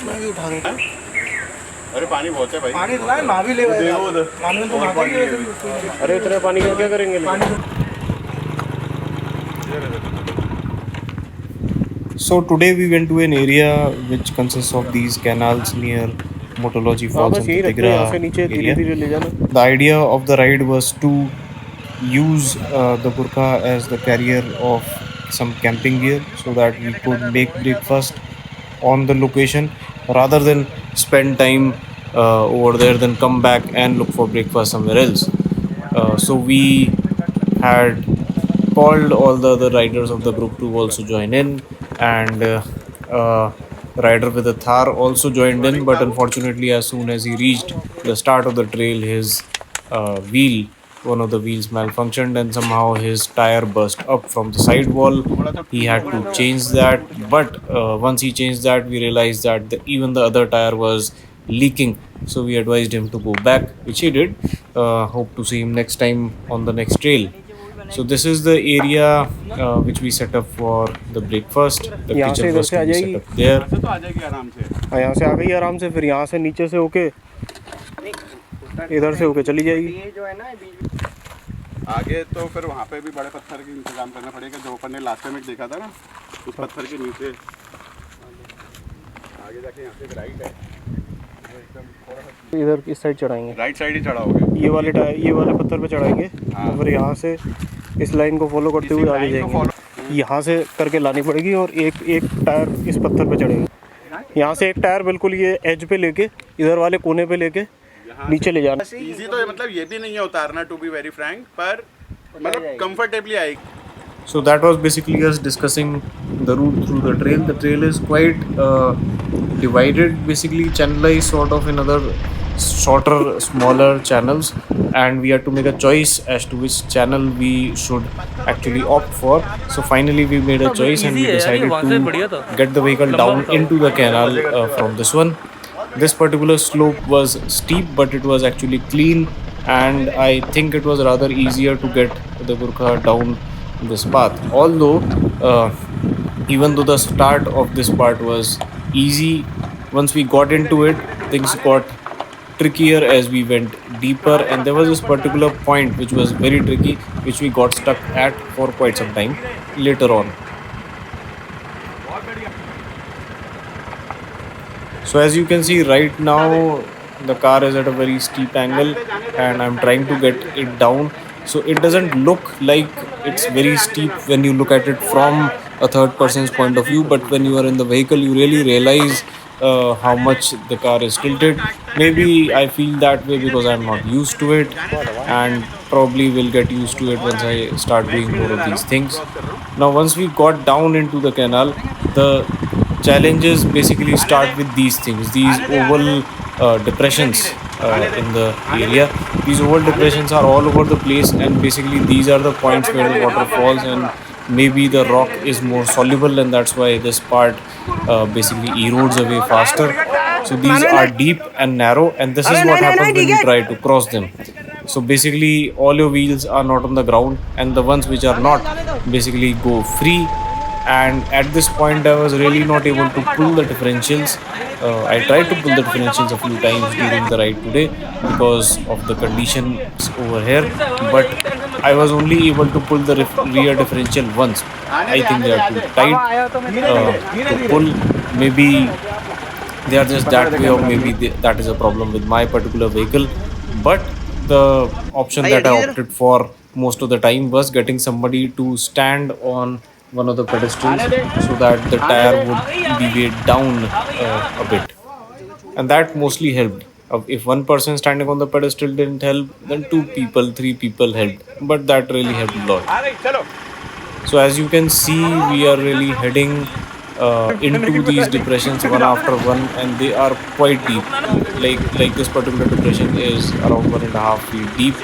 मैं भी उठा दूंगा। अरे पानी बहुत है भाई। पानी इतना है, ना भी ले गए उधर। पानी में तो नहाते ही हैं। अरे इतने पानी का क्या करेंगे? So today we went to an area which consists of these canals near Motology Falls बस and यही the रखते हैं, यहाँ से Tighra नीचे धीरे area. धीरे ले जाना। The idea of the ride was to use the Gurkha as the carrier of some camping gear so that we could make breakfast on the location rather than spend time over there, then come back and look for breakfast somewhere else. So we had called all the other riders of the group to also join in, and rider with a Thar also joined in, but unfortunately as soon as he reached the start of the trail, his wheel one of the wheels malfunctioned and somehow his tire burst up from the side wall. He had to change that, but once he changed that, we realized that even the other tire was leaking, so we advised him to go back, which he did. Hope to see him next time on the next trail. So this is the area which we set up for the breakfast. The यहाँ से kitchen इधर was से to uh be जाएगी। set up there. तो आ जाएगी आराम से। हाँ, यहाँ से आ गई आराम से, फिर यहाँ से नीचे से होके इधर से होके चली जाएगी। आगे तो फिर वहाँ पे भी बड़े पत्थर का इंतजाम करना पड़ेगा, जो अपन ने लास्ट टाइम एक देखा था ना, उस पत्थर के नीचे आगे जाके यहाँ से एक राइट है, इधर इस साइड चढ़ाएंगे, राइट साइड ही चढ़ा होगा। ये वाले पत्थर पे चढ़ाएंगे। तो फिर यहाँ से इस लाइन को फॉलो करते हुए आगे जाएंगे। यहाँ से करके लानी पड़ेगी और एक टायर इस पत्थर पे चढ़ेगा। यहाँ से एक टायर बिल्कुल ये एज पे लेके इधर वाले कोने पे लेके नीचे ले जाना। इजी तो मतलब ये भी नहीं है उतारना, टू बी वेरी फ्रैंक, पर मतलब कंफर्टेबली आएगी। So that was basically us discussing the route through the trail. The trail is quite divided, basically channelized sort of in other shorter, smaller channels, and we had to make a choice as to which channel we should actually opt for. So finally we made a choice and we decided to get the vehicle down into the canal from this one. This particular slope was steep, but it was actually clean, and I think it was rather easier to get the Gurkha down this path. Although even though the start of this part was easy, once we got into it, things got trickier as we went deeper, and there was this particular point which was very tricky, which we got stuck at for quite some time later on. So as you can see right now, the car is at a very steep angle and I'm trying to get it down. So it doesn't look like it's very steep when you look at it from a third person's point of view, but when you are in the vehicle, you really realize how much the car is tilted. Maybe I feel that way because I'm not used to it, and probably will get used to it once I start doing more of these things. Now once we got down into the canal, the challenges basically start with these things, these oval depressions in the area. These oval depressions are all over the place, and basically these are the points where the water falls, and maybe the rock is more soluble, and that's why this part basically erodes away faster. So these are deep and narrow, and this is what happens when you try to cross them. So basically all your wheels are not on the ground, and the ones which are not basically go free. And at this point I was really not able to pull the differentials. I tried to pull the differentials a few times during the ride today because of the conditions over here, but I was only able to pull the rear differential once. I think they are too tight to pull. Maybe they are just that way, or maybe that is a problem with my particular vehicle. But the option that I opted for most of the time was getting somebody to stand on one of the pedestals so that the tire would be weighed down a bit, and that mostly helped. If one person standing on the pedestal didn't help, then 2 people, 3 people helped, but that really helped a lot. So as you can see, we are really heading into these depressions one after one, and they are quite deep. Like this particular depression is around 1.5 feet deep.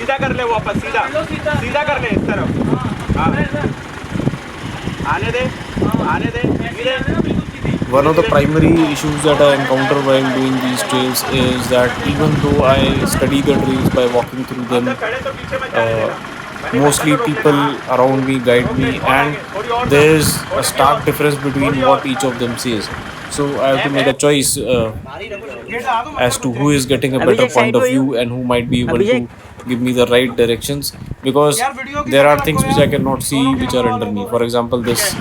One of the primary issues that I encounter while doing these trails is that even though I study the trails by walking through them, mostly people around me guide me, and there's a stark difference between what each of them says. So I have to make a choice as to who is getting a better point of view and who might be able to give me the right directions, because there are things which I cannot see which are under me. For example, this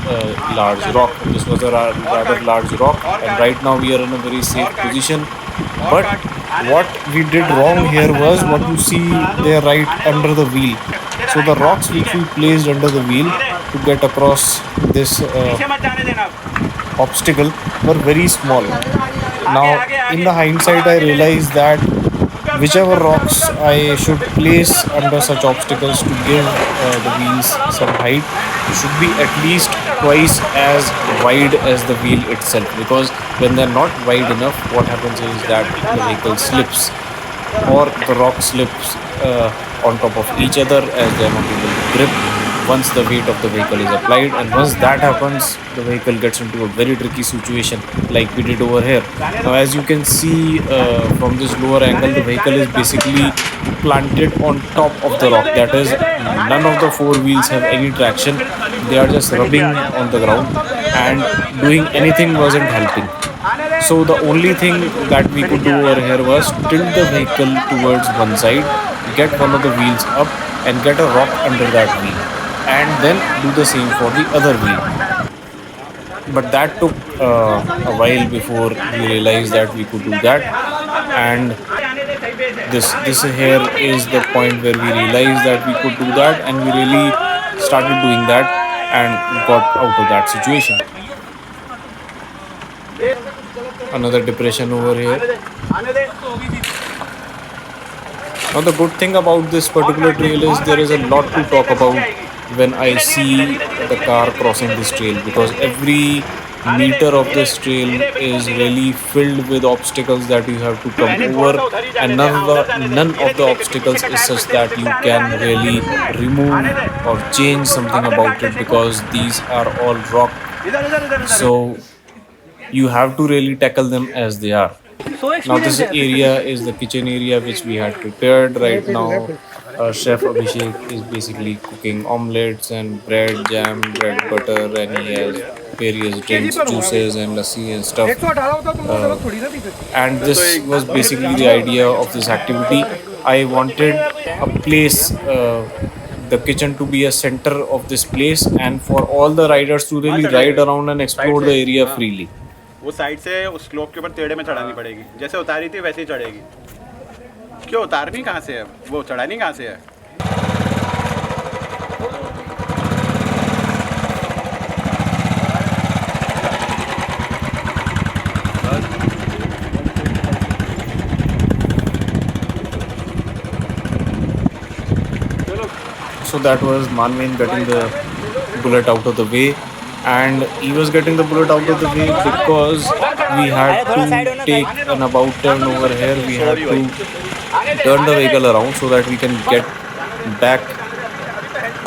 large rock, this was a rather large rock, and right now we are in a very safe position. But what we did wrong here was what you see there right under the wheel. So the rocks which we placed under the wheel to get across this obstacle were very small. Now, in the hindsight, I realized that whichever rocks I should place under such obstacles to give the wheels some height should be at least twice as wide as the wheel itself, because when they're not wide enough, what happens is that the vehicle slips, or the rock slips on top of each other as they're not able to grip once the weight of the vehicle is applied. And once that happens, the vehicle gets into a very tricky situation like we did over here. Now, as you can see from this lower angle, the vehicle is basically planted on top of the rock. That is, none of the four wheels have any traction. They are just rubbing on the ground, and doing anything wasn't helping. So the only thing that we could do over here was tilt the vehicle towards one side, get one of the wheels up and get a rock under that wheel, and then do the same for the other wheel. But that took a while before we realized that we could do that. And this here is the point where we realized that we could do that, and we really started doing that and got out of that situation. Another depression over here. Now, the good thing about this particular trail is there is a lot to talk about when I see the car crossing this trail, because every meter of this trail is really filled with obstacles that you have to come over, and none of the obstacles is such that you can really remove or change something about it, because these are all rock. So you have to really tackle them as they are. Now, this area is the kitchen area which we had prepared. Right now, Chef Abhishek is basically cooking omelets and bread, jam, bread butter, and he has various drinks, juices and lassi and stuff. And this was basically the idea of this activity. I wanted a place, the kitchen to be a center of this place, and for all the riders to really ride around and explore the area freely. वो side से उस slope के ऊपर टेढ़े में चढ़ानी पड़ेगी, जैसे उतारी थी वैसे ही चढ़ेगी. क्यों उतारनी कहाँ से है, वो चढ़ानी कहाँ से है? So that was Manveen getting the bullet out of the way. And he was getting the bullet out of the way because we had to take an about turn over here. We had to turn the vehicle around so that we can get back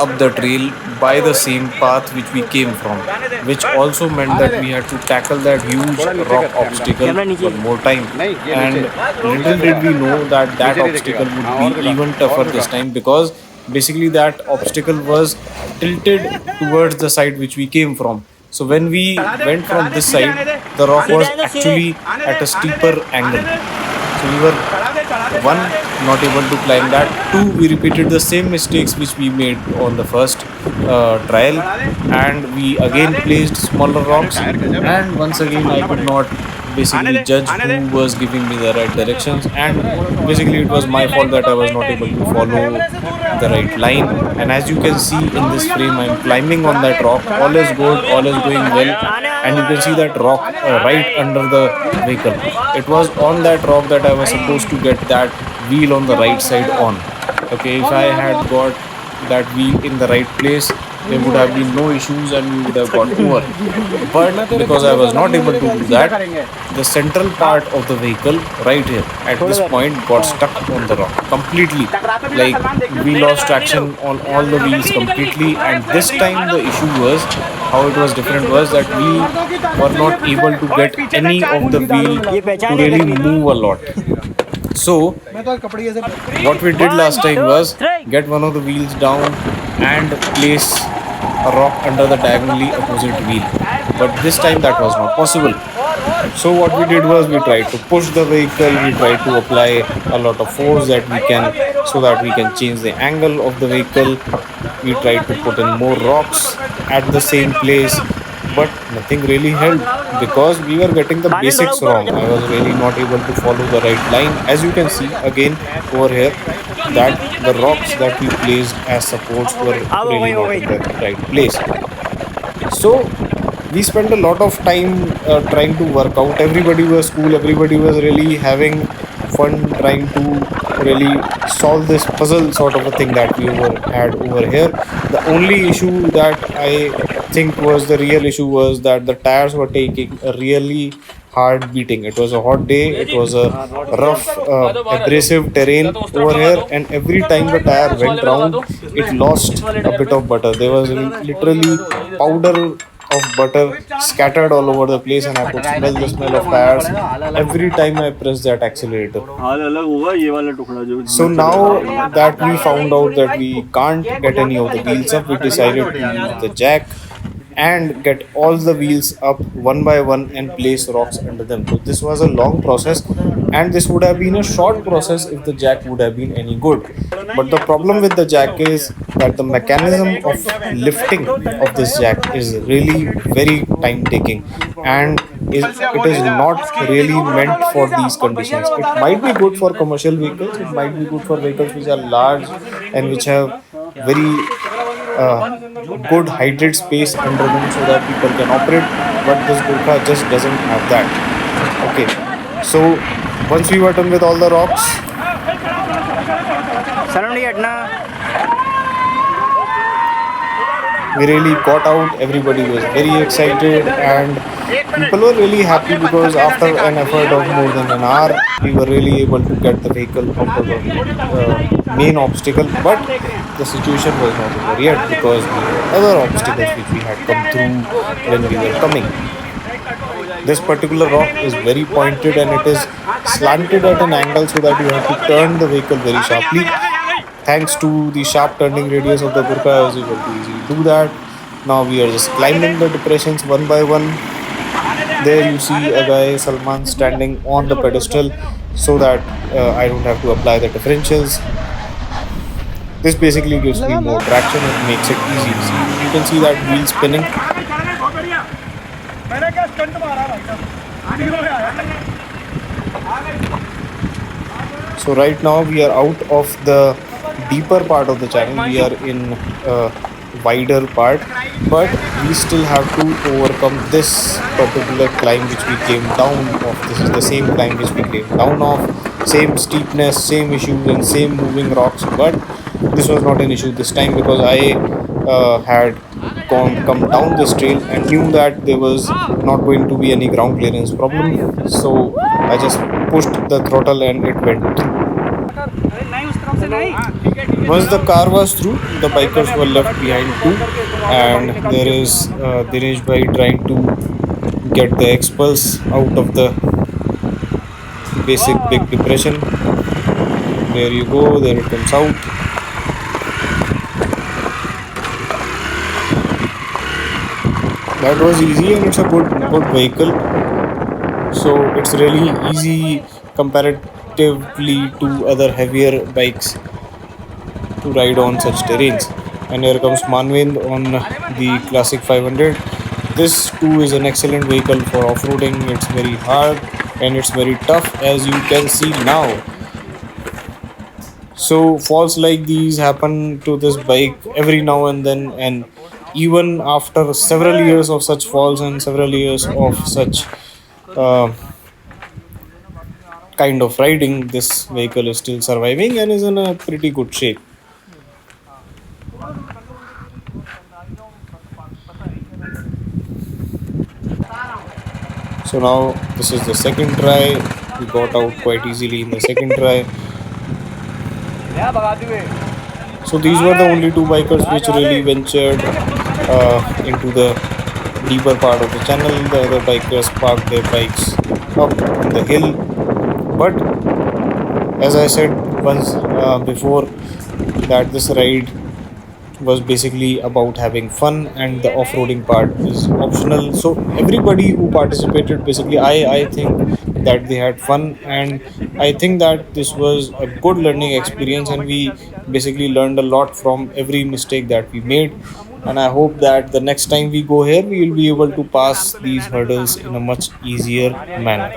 up the trail by the same path which we came from, which also meant that we had to tackle that huge rock obstacle one more time. And little did we know that that obstacle would be even tougher this time, because basically that obstacle was tilted towards the side which we came from. So when we went from this side, the rock was actually at a steeper angle. So we were, one, not able to climb that. Two, we repeated the same mistakes which we made on the first trial, and we again placed smaller rocks, and once again I could not basically judge who was giving me the right directions, and basically it was my fault that I was not able to follow the right line. And as you can see in this frame, I am climbing on that rock. All is good, all is going well, and you can see that rock right under the vehicle. It was on that rock that I was supposed to get that wheel on the right side on. Okay, if I had got that wheel in the right place, there would have been no issues and we would have got over. But because I was not able to do that, the central part of the vehicle right here at this point got stuck on the rock completely. Like, we lost traction on all the wheels completely, and this time the issue was, how it was different was that we were not able to get any of the wheel to really move a lot. So what we did last time was get one of the wheels down, and place a rock under the diagonally opposite wheel. But this time that was not possible. So what we did was we tried to push the vehicle, we tried to apply a lot of force that we can so that we can change the angle of the vehicle. We tried to put in more rocks at the same place, but nothing really helped because we were getting the basics wrong. I was really not able to follow the right line. As you can see again over here, that the rocks that we placed as supports were really not in the right place. So we spent a lot of time trying to work out. Everybody was cool, everybody was really having fun trying to really solve this puzzle sort of a thing that we were had over here. The only issue that I think was the real issue was that the tires were taking a really hard beating. It was a hot day, it was a rough abrasive terrain over here, and every time the tire went round it lost a bit of butter. There was literally powder of butter scattered all over the place, and I could smell the smell of tires every time I pressed that accelerator. हाल अलग होगा ये वाला टुकड़ा जो So now that we found out that we can't get any of the wheels up, we decided to use the jack and get all the wheels up one by one and place rocks under them. So this was a long process, and this would have been a short process if the jack would have been any good. But the problem with the jack is that the mechanism of lifting of this jack is really very time taking, and it is not really meant for these conditions. It might be good for commercial vehicles, it might be good for vehicles which are large and which have very good hydrated space under them so that people can operate, but this Gurkha just doesn't have that. Okay, so once we were done with all the rocks, we really got out. Everybody was very excited and people were really happy because after an effort of more than an hour, we were really able to get the vehicle out of the main obstacle. But the situation was not over yet because there were other obstacles which we had come through when we were coming. This particular rock is very pointed and it is slanted at an angle so that you have to turn the vehicle very sharply. Thanks to the sharp turning radius of the Gurkha, I was able to easily do that. Now we are just climbing the depressions one by one. There you see a guy, Salman, standing on the pedestal so that I don't have to apply the differentials. This basically gives me more traction and makes it easy. See, you can see that wheel spinning. So right now we are out of the deeper part of the channel. We are in a wider part, but we still have to overcome this particular climb which we came down of. This is the same climb which we came down of. Same steepness, same issues and same moving rocks, but this was not an issue this time because I had come down this trail and knew that there was not going to be any ground clearance problem, so I just pushed the throttle and it went through. Once the car was through, the bikers were left behind too, and there is Dinesh bhai trying to get the expulse out of the basic big depression. There you go, there it comes out. That was easy and it's a good vehicle, so it's really easy comparatively to other heavier bikes to ride on such terrains. And here comes Manvind on the classic 500. This too is an excellent vehicle for off-roading. It's very hard and it's very tough, as you can see now. So falls like these happen to this bike every now and then, and even after several years of such falls and several years of such kind of riding, this vehicle is still surviving and is in a pretty good shape. So now this is the second try. We got out quite easily in the second try. So these were the only two bikers which really ventured into the deeper part of the channel. The other bikers parked their bikes up on the hill. But as I said once before, that this ride was basically about having fun, and the off-roading part is optional. So everybody who participated, basically, I think that they had fun, and I think that this was a good learning experience, and we basically learned a lot from every mistake that we made. And I hope that the next time we go here, we will be able to pass these hurdles in a much easier manner.